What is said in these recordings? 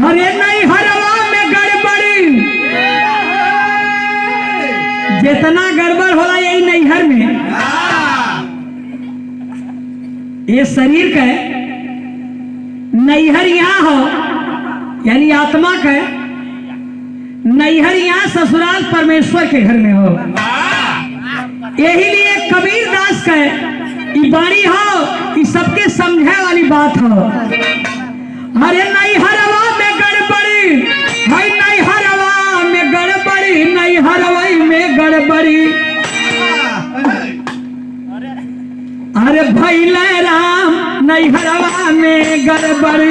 हरे नहीं हरवा में गड़बड़ी, जितना गड़बड़ होला यही नैहर में। ये शरीर का नैहर यहाँ हो, यानी आत्मा का नैहर यहाँ, ससुराल परमेश्वर के घर में हो। यही लिए कबीर दास का बाणी हो कि सबके समझे वाली बात हो। अरे नैहरवा में गड़बड़ी, है नैहरवा में गड़बड़ी, नैहरवई में गड़बड़ी। अरे भैले राम नैहरवा में गड़बड़ी।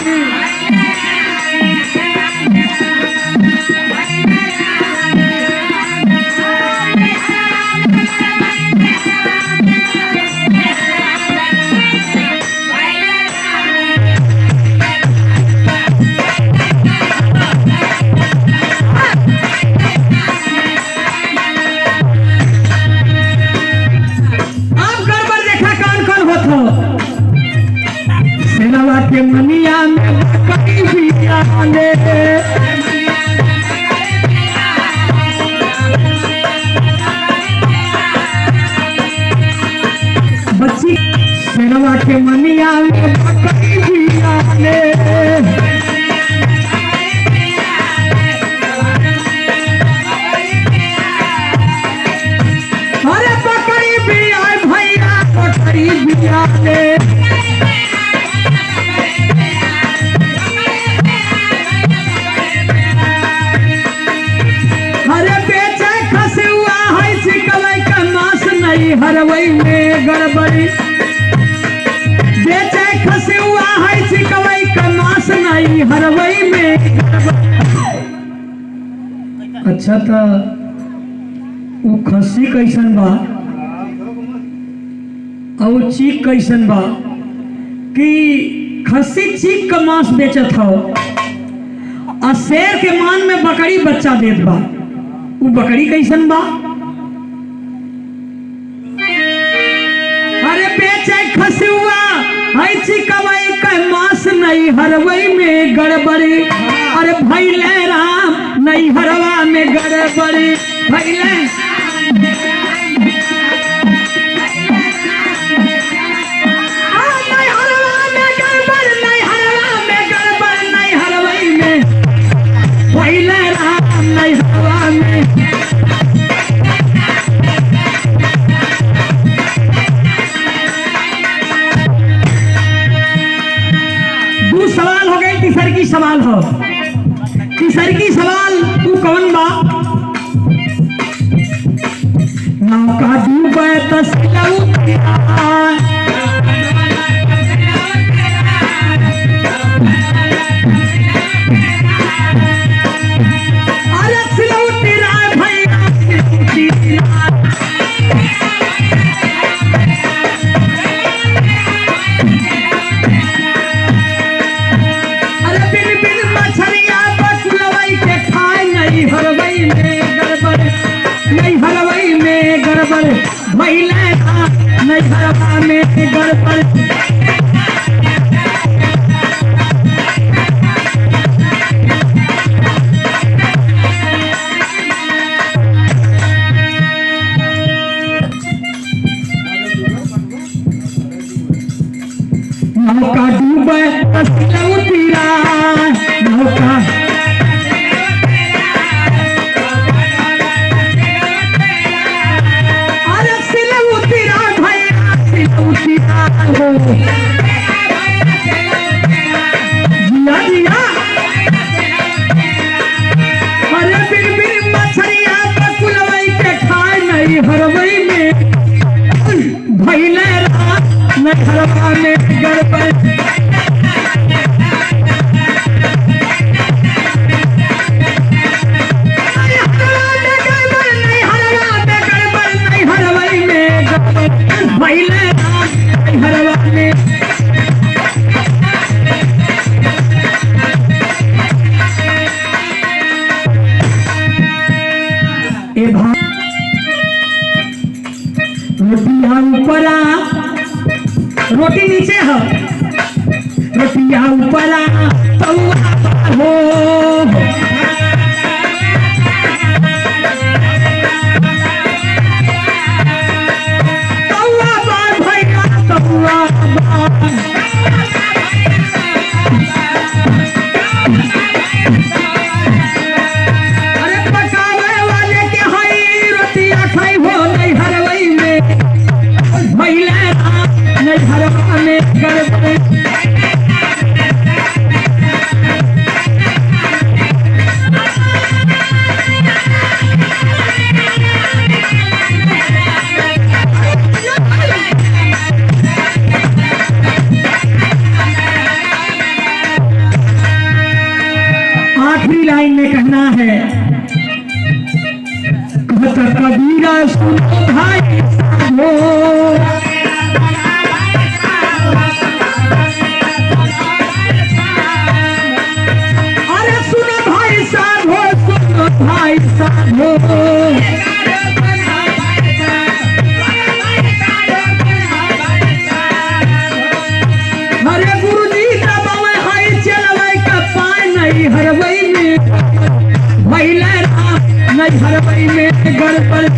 के मनिया में कहीं भी आने, बच्ची सेनवा के मनिया में कहीं भी आने। अरे बकरी भी आए भैया, बकरी भी आने। हरवई में गड़बड़ी, बेचे खसे हुआ है चिकवई का मास नहीं, हरवई में गड़बड़ी। अच्छा था वो खसी कैसन बा और चीक कैसन बा कि खसी चीक का मांस बेचत हो और शेर के मान में बकरी बच्चा देत बा। वो बकरी कैसन बा? खसुआ है चिकवई का मांस नहीं, हरवई में गड़बड़ी। अरे भैले राम नहीं हरवा में गड़बड़ी। भैले सवाल हो, तीसर की सवाल तू कौन बा? नौका डूबे अरे सिलौटी राय भैया, भैले नहीं हरवा में गड़बड़। नौका डूबे नौका जिया जिया। अरे बिन बिन मछरिया कुलवई के खाए नहीं, हरवई में भैले राम न हरवा में गड़बड़। रोटी रोटिया ऊपरा रोटी नीचे हो रोटिया ऊपरा तौआ हो तौआ बार भैया तौआ बार अरे पकावे वाले के हई रोटिया खाई हो नहीं हरवई में भैले नहीं हरवा में गड़बड़ आखिरी लाइन में कहना है कहता कबीरा सुनो भाई साधो अरे सुनो भाई साधो सुनो भाई साधो अरे गुरुजी दबावे हाई चलवे का पाए नहीं हरवई में महिला नहीं हरवई में गड़बड़